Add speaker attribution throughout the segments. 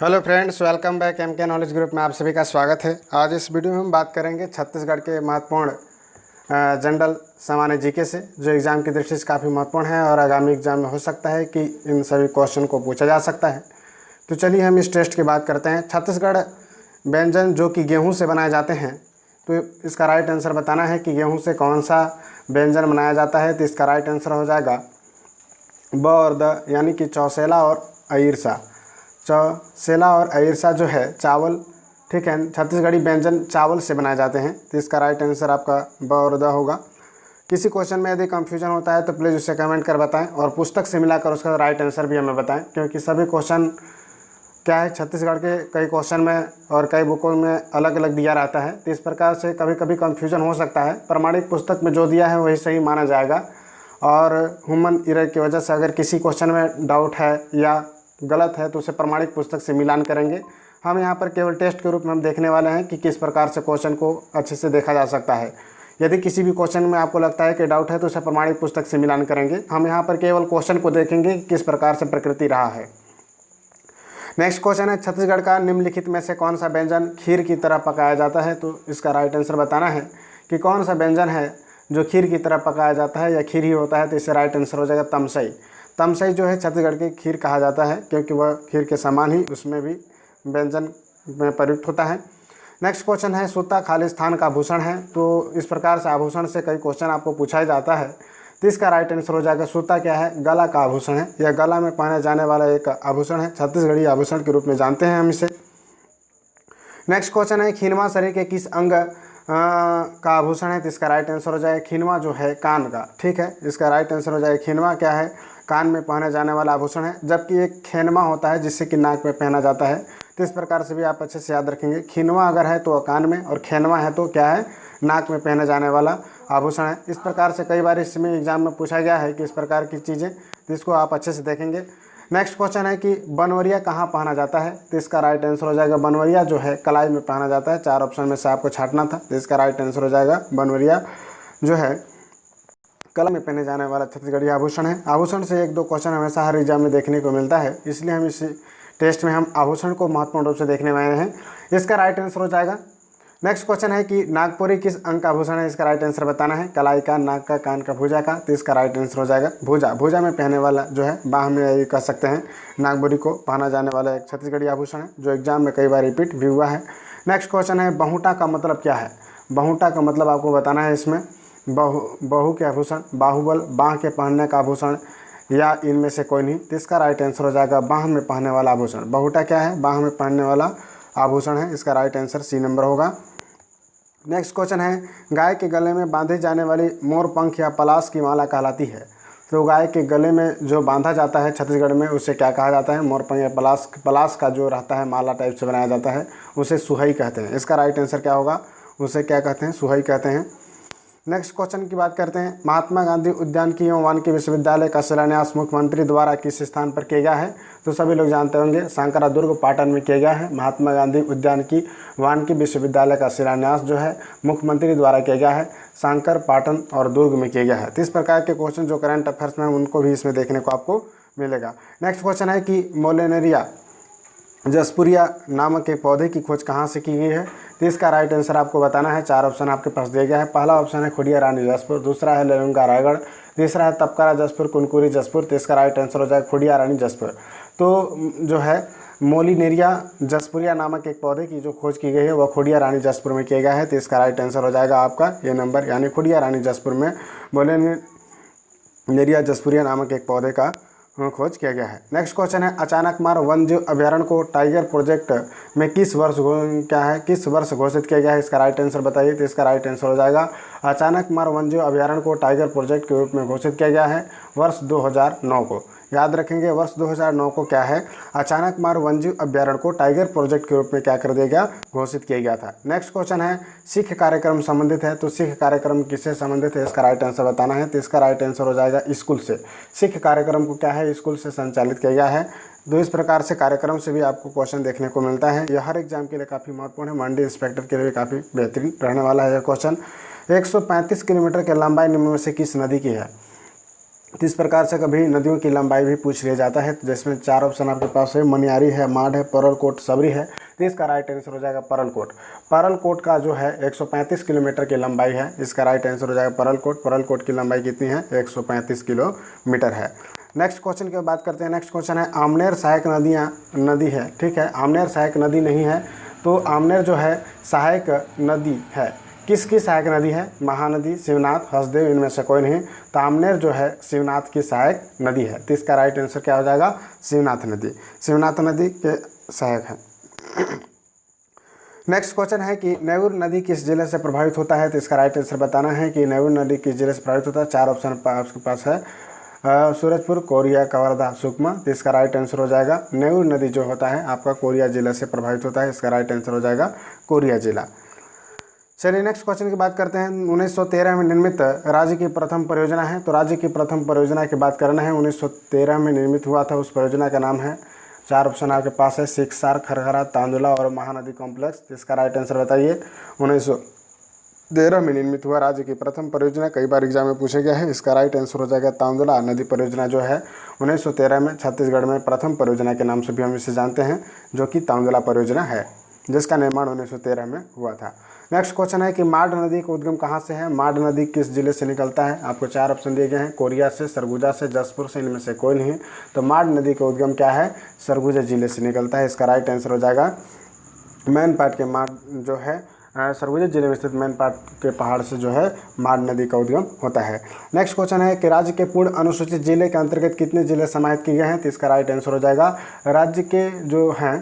Speaker 1: Hello friends, welcome back M K knowledge group में आप सभी का स्वागत है। आज इस वीडियो में हम बात करेंगे छत्तीसगढ़ के महत्वपूर्ण जनरल सामान्य जीके से, जो एग्ज़ाम की दृष्टि से काफ़ी महत्वपूर्ण है और आगामी एग्जाम में हो सकता है कि इन सभी क्वेश्चन को पूछा जा सकता है। तो चलिए हम इस टेस्ट की बात करते हैं। छत्तीसगढ़ व्यंजन जो कि गेहूँ से बनाए जाते हैं, तो इसका राइट आंसर बताना है कि गेहूँ से कौन सा व्यंजन बनाया जाता है। तो इसका राइट आंसर हो जाएगा ब और द, यानी कि चौसेला और अयिरसा। चौसेला और अयिरसा जो है चावल, ठीक है, छत्तीसगढ़ी व्यंजन चावल से बनाए जाते हैं। तो इसका राइट आंसर आपका ब और द होगा। किसी क्वेश्चन में यदि कंफ्यूजन होता है तो प्लीज़ उसे कमेंट कर बताएं और पुस्तक से मिलाकर उसका राइट आंसर भी हमें बताएं, क्योंकि सभी क्वेश्चन क्या है, छत्तीसगढ़ के कई क्वेश्चन में और कई बुकों में अलग अलग दिया रहता है। तो इस प्रकार से कभी कभी कंफ्यूजन हो सकता है। प्रमाणिक पुस्तक में जो दिया है वही सही माना जाएगा, और ह्यूमन एरर की वजह से अगर किसी क्वेश्चन में डाउट है या गलत है तो उसे प्रमाणिक पुस्तक से मिलान करेंगे। हम यहाँ पर केवल टेस्ट के रूप में हम देखने वाले हैं कि किस प्रकार से क्वेश्चन को अच्छे से देखा जा सकता है। यदि किसी भी क्वेश्चन में आपको लगता है कि डाउट है तो उसे प्रमाणिक पुस्तक से मिलान करेंगे। हम यहाँ पर केवल क्वेश्चन को देखेंगे किस प्रकार से प्रकृति रहा है। नेक्स्ट क्वेश्चन है, छत्तीसगढ़ का निम्नलिखित में से कौन सा व्यंजन खीर की तरह पकाया जाता है। तो इसका राइट आंसर बताना है कि कौन सा व्यंजन है जो खीर की तरह पकाया जाता है या खीर ही होता है। तो इससे राइट आंसर हो जाएगा तमसई। तमसई जो है छत्तीसगढ़ की खीर कहा जाता है, क्योंकि वह खीर के समान ही उसमें भी व्यंजन में प्रयुक्त होता है। नेक्स्ट क्वेश्चन है, सूता खालिस्तान का आभूषण है। तो इस प्रकार से आभूषण से कई क्वेश्चन आपको पूछा जाता है। तो इसका राइट आंसर हो जाएगा सूता क्या है, गला का आभूषण है। यह गला में पहने जाने वाला एक आभूषण है, छत्तीसगढ़ी आभूषण के रूप में जानते हैं हम इसे। नेक्स्ट क्वेश्चन है, खीनवा शरीर के किस अंग का आभूषण है। तो इसका राइट आंसर हो जाएगा खीनवा जो है कान का, ठीक है। इसका राइट आंसर हो जाएगा खीनवा क्या है, कान में पहने जाने वाला आभूषण है। जबकि एक खैनमा होता है जिससे कि नाक में पहना जाता है। तो इस प्रकार से भी आप अच्छे से याद रखेंगे, खीनवा अगर है तो कान में, और खैनमा है तो क्या है, नाक में पहने जाने वाला आभूषण है। इस प्रकार से कई बार इसमें एग्जाम में पूछा गया है कि इस प्रकार की चीज़ें, तो इसको आप अच्छे से देखेंगे। नेक्स्ट क्वेश्चन है कि बनवरिया कहाँ पहना जाता है। तो इसका राइट आंसर हो जाएगा बनवरिया जो है कलाई में पहना जाता है। 4 ऑप्शन में से आपको छांटना था। तो इसका राइट आंसर हो जाएगा बनवरिया जो है कलाई में पहने जाने वाला छत्तीसगढ़ी आभूषण है। आभूषण से 1-2 क्वेश्चन हमेशा हर एग्जाम में देखने को मिलता है, इसलिए हम इस टेस्ट में हम आभूषण को महत्वपूर्ण रूप से देखने वाले हैं। इसका राइट आंसर हो जाएगा। नेक्स्ट क्वेश्चन है कि नागपुरी किस अंग का आभूषण है। इसका राइट आंसर बताना है, कलाई का, नाक का, कान का, भुजा का। तो इसका राइट आंसर हो जाएगा भुजा। भुजा में पहने वाला जो है, बाह में ये कह सकते हैं, नागपुरी को पहना जाने वाला एक छत्तीसगढ़ी आभूषण है, जो एग्जाम में कई बार रिपीट भी हुआ है। नेक्स्ट क्वेश्चन है, बहुटा का मतलब क्या है। बहुटा का मतलब आपको बताना है इसमें, बहु के आभूषण, बाहुबल, बाह के पहनने का आभूषण, या इनमें से कोई नहीं। तो इसका राइट आंसर हो जाएगा बाह में पहनने वाला आभूषण। बहुटा क्या है, बाह में पहनने वाला आभूषण है। इसका राइट आंसर सी नंबर होगा। नेक्स्ट क्वेश्चन है, गाय के गले में बांधे जाने वाली मोर पंख या पलाश की माला कहलाती है। तो गाय के गले में जो बांधा जाता है छत्तीसगढ़ में, उसे क्या कहा जाता है, मोर पंख या पलाश का जो रहता है, माला टाइप से बनाया जाता है, उसे सुहई कहते हैं। इसका राइट आंसर क्या होगा, उसे क्या कहते हैं, सुहई कहते हैं। नेक्स्ट क्वेश्चन की बात करते हैं, महात्मा गांधी उद्यानिकी एवं वानिकी विश्वविद्यालय का शिलान्यास मुख्यमंत्री द्वारा किस स्थान पर किया गया है। तो सभी लोग जानते होंगे, सांकरादुर्ग पाटन में किया गया है। महात्मा गांधी उद्यानिकी वानिकी विश्वविद्यालय का शिलान्यास जो है मुख्यमंत्री द्वारा किया गया है, सांकर, पाटन और दुर्ग में किया गया है। तो इस प्रकार के क्वेश्चन जो करंट अफेयर्स में उनको भी इसमें देखने को आपको मिलेगा। नेक्स्ट क्वेश्चन है कि मोलेनेरिया जसपुरिया नामक एक पौधे की खोज कहाँ से की गई है। तो इसका राइट आंसर आपको बताना है। 4 ऑप्शन आपके पास दिया गया है। पहला ऑप्शन है खुडिया रानी जसपुर, दूसरा है लेलुंगा रायगढ़, तीसरा है तपकारा जसपुर, कुनकुरी जसपुर। तो इसका राइट आंसर हो जाएगा खुडिया रानी जसपुर। तो जो है मोलिनेरिया जसपुरिया नामक एक पौधे की जो खोज की गई है वह खुडिया रानी जसपुर में किया गया है। तो इसका राइट आंसर हो जाएगा आपका ये नंबर, यानी खुडिया रानी जसपुर में मोलिनेरिया जसपुरिया नामक एक पौधे का खोज किया गया है। नेक्स्ट क्वेश्चन है, अचानक मार वन्यजीव अभ्यारण्य को टाइगर प्रोजेक्ट में किस वर्ष घोषित किया गया है। इसका राइट आंसर बताइए। तो इसका राइट आंसर हो जाएगा, अचानक मार वन्यजीव अभ्यारण्य को टाइगर प्रोजेक्ट के रूप में घोषित किया गया है वर्ष 2009 को। याद रखेंगे, वर्ष 2009 को क्या है, अचानक मार वन्यजीव अभ्यारण्य को टाइगर प्रोजेक्ट के रूप में क्या कर दिया गया, घोषित किया गया था। नेक्स्ट क्वेश्चन है, सिख कार्यक्रम संबंधित है। तो सिख कार्यक्रम किससे संबंधित है, इसका राइट आंसर बताना है। तो इसका राइट आंसर हो जाएगा स्कूल से। सिख कार्यक्रम को क्या है, स्कूल से संचालित किया गया है। तो इस प्रकार से कार्यक्रम से भी आपको क्वेश्चन देखने को मिलता है। यह हर एग्जाम के लिए काफ़ी महत्वपूर्ण है, मंडी इंस्पेक्टर के लिए काफ़ी बेहतरीन रहने वाला है यह क्वेश्चन। 135 किलोमीटर की लंबाई निम्न में से किस नदी की है। तो इस प्रकार से कभी नदियों की लंबाई भी पूछ लिया जाता है, जिसमें 4 ऑप्शन आपके पास है, मनियारी है, माड है, परलकोट, सबरी है। तो इसका राइट आंसर हो जाएगा परलकोट। परलकोट का जो है 135 किलोमीटर की लंबाई है, इसका राइट आंसर हो जाएगा परलकोट। परलकोट की लंबाई कितनी है? 135 किलोमीटर है। नेक्स्ट क्वेश्चन की बात करते हैं। नेक्स्ट क्वेश्चन है आमनेर सहायक नदी है, ठीक है। आमनेर सहायक नदी नहीं है, तो आमनेर जो है सहायक नदी है। किसकी सहायक नदी है? महानदी, शिवनाथ, हसदेव, इनमें से कोई नहीं। तो आमनेर जो है शिवनाथ की सहायक नदी है। तो इसका राइट आंसर क्या हो जाएगा? शिवनाथ नदी। शिवनाथ नदी के सहायक है। नेक्स्ट क्वेश्चन है कि नेउर नदी किस जिले से प्रभावित होता है? तो इसका राइट आंसर बताना है कि नेउर नदी किस जिले से प्रभावित होता है। 4 ऑप्शन आपके पास है, सूरजपुर, कोरिया, कवर्धा, सुकमा। तो इसका राइट आंसर हो जाएगा नेउर नदी जो होता है आपका कोरिया जिले से प्रभावित होता है। इसका राइट आंसर हो जाएगा कोरिया जिला। चलिए नेक्स्ट क्वेश्चन की बात करते हैं। 1913 में निर्मित राज्य की प्रथम परियोजना है। तो राज्य की प्रथम परियोजना की बात करना है, 1913 में निर्मित हुआ था, उस परियोजना का नाम है। 4 ऑप्शन आपके पास है, सिकसार, खरखरा, तांदुला और महानदी कॉम्प्लेक्स। तो इसका राइट आंसर बताइए। 1913 में निर्मित हुआ राज्य की प्रथम परियोजना, कई बार एग्जाम में पूछा गया है। इसका राइट आंसर हो जाएगा तांदुला नदी परियोजना जो है 1913 में छत्तीसगढ़ में प्रथम परियोजना के नाम से भी हम इसे जानते हैं, जो कि तांदुला परियोजना है, जिसका निर्माण 1913 में हुआ था। नेक्स्ट क्वेश्चन है कि माड नदी का उद्गम कहाँ से है? माड नदी किस जिले से निकलता है? आपको 4 ऑप्शन दिए गए हैं, कोरिया से, सरगुजा से, जसपुर से, इनमें से कोई नहीं। तो माड नदी का उद्गम क्या है? सरगुजा जिले से निकलता है। इसका राइट आंसर हो जाएगा मैन पाट के माड जो है सरगुजा जिले में स्थित मैन पाट के पहाड़ से जो है माड नदी का उद्गम होता है। नेक्स्ट क्वेश्चन है कि राज्य के पूर्ण अनुसूचित जिले के अंतर्गत कितने जिले समाहित किए गए हैं? तो इसका राइट आंसर हो जाएगा राज्य के जो हैं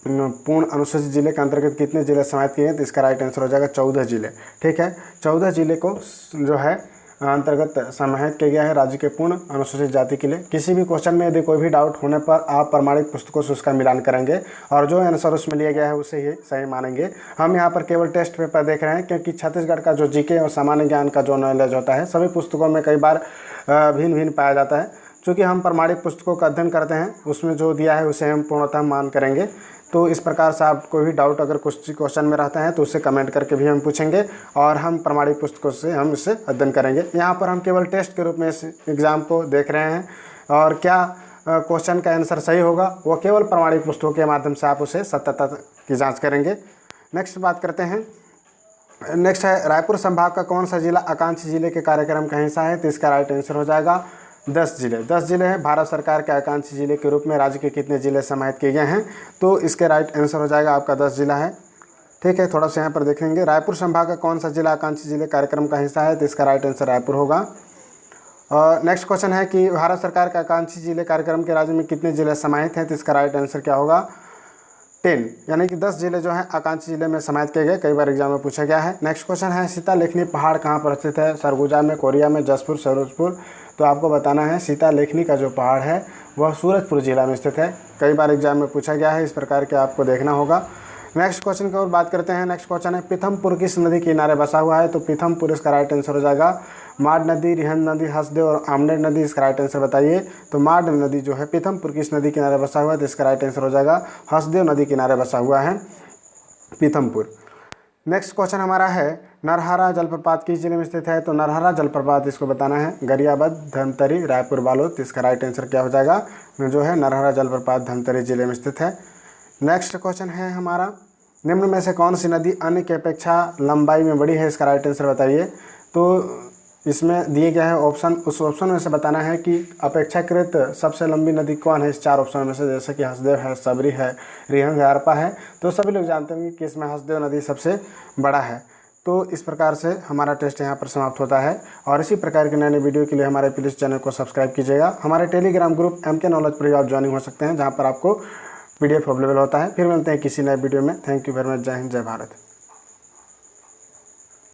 Speaker 1: पूर्ण अनुसूचित जिले के अंतर्गत कितने जिले समाहित किए हैं? तो इसका राइट आंसर हो जाएगा 14 जिले, ठीक है। 14 जिले को जो है अंतर्गत समाहित किया गया है राज्य के पूर्ण अनुसूचित जाति के लिए। किसी भी क्वेश्चन में यदि कोई भी डाउट होने पर आप प्रमाणिक पुस्तकों से उसका मिलान करेंगे और जो आंसर उसमें लिया गया है उसे ही सही मानेंगे। हम यहाँ पर केवल टेस्ट पेपर देख रहे हैं, क्योंकि छत्तीसगढ़ का जो जीके और सामान्य ज्ञान का जो नॉलेज होता है सभी पुस्तकों में कई बार भिन्न भिन्न पाया जाता है। चूँकि हम प्रमाणिक पुस्तकों का अध्ययन करते हैं, उसमें जो दिया है उसे हम पूर्णतः मान करेंगे। तो इस प्रकार से आपको भी डाउट अगर कुछ क्वेश्चन में रहता है तो उससे कमेंट करके भी हम पूछेंगे और हम प्रमाणिक पुस्तकों से हम इसे अध्ययन करेंगे। यहाँ पर हम केवल टेस्ट के रूप में इस एग्ज़ाम को देख रहे हैं और क्या क्वेश्चन का आंसर सही होगा वो केवल प्रमाणिक पुस्तकों के माध्यम से आप उसे सत्यता की जाँच करेंगे। नेक्स्ट बात करते हैं। नेक्स्ट है रायपुर संभाग का कौन सा जिला आकांक्षी जिले के कार्यक्रम का हिस्सा है? तो इसका राइट आंसर हो जाएगा 10 जिले। 10 जिले हैं भारत सरकार के आकांक्षी जिले के रूप में। राज्य के कितने जिले समाहित किए गए हैं? तो इसके राइट आंसर हो जाएगा आपका 10 जिला है, ठीक है। थोड़ा सा यहाँ पर देखेंगे, रायपुर संभाग का कौन सा जिला आकांक्षी जिले कार्यक्रम का हिस्सा है? तो इसका राइट आंसर रायपुर होगा। और नेक्स्ट क्वेश्चन है कि भारत सरकार के आकांक्षी जिले कार्यक्रम के राज्य में कितने जिले समाहित हैं? तो इसका राइट आंसर क्या होगा? 10, यानी कि 10 जिले जो हैं आकांक्षी जिले में समाहित किए गए, कई बार एग्जाम में पूछा गया है। नेक्स्ट क्वेश्चन है सीता लेखनी पहाड़ कहाँ पर स्थित है? सरगुजा में, कोरिया में, जसपुर, सूरजपुर। तो आपको बताना है सीता लेखनी का जो पहाड़ है वह सूरजपुर जिला में स्थित है, कई बार एग्जाम में पूछा गया है, इस प्रकार के आपको देखना होगा। नेक्स्ट क्वेश्चन की ओर बात करते हैं। नेक्स्ट क्वेश्चन है पीथमपुर किस नदी के किनारे बसा हुआ है? तो पीथमपुर इसका राइट आंसर हो जाएगा माड नदी, रिहंद नदी, हसदेव और आमनेर नदी। इसका राइट आंसर बताइए। तो माड नदी जो है पीथमपुर किस नदी किनारे बसा हुआ है? तो इसका राइट आंसर हो जाएगा हसदेव नदी किनारे बसा हुआ है पीथमपुर। नेक्स्ट क्वेश्चन हमारा है नरहरा जलप्रपात किस जिले में स्थित है? तो नरहरा जलप्रपात इसको बताना है गरियाबंद, धमतरी, रायपुर, बालोद। तो इसका राइट आंसर क्या हो जाएगा? जो है नरहरा जलप्रपात धमतरी जिले में स्थित है। नेक्स्ट क्वेश्चन है हमारा निम्न में से कौन सी नदी अन्य की अपेक्षा लंबाई में बड़ी है? इसका राइट आंसर बताइए। तो इसमें दिए गए हैं ऑप्शन, उस ऑप्शन में से बताना है कि अपेक्षाकृत सबसे लंबी नदी कौन है इस 4 ऑप्शन में से, जैसे कि हसदेव है, सबरी है, रिहंद है, अरपा है। तो सभी लोग जानते होंगे कि इसमें हसदेव नदी सबसे बड़ा है। तो इस प्रकार से हमारा टेस्ट यहाँ पर समाप्त होता है और इसी प्रकार के नए नए वीडियो के लिए हमारे प्लीज़ चैनल को सब्सक्राइब कीजिएगा। हमारे टेलीग्राम ग्रुप MK नॉलेज पर आप ज्वाइनिंग हो सकते हैं, जहाँ पर आपको PDF अवेलेबल होता है। फिर मिलते हैं किसी नए वीडियो में। Thank you very much. जय हिंद, जय भारत।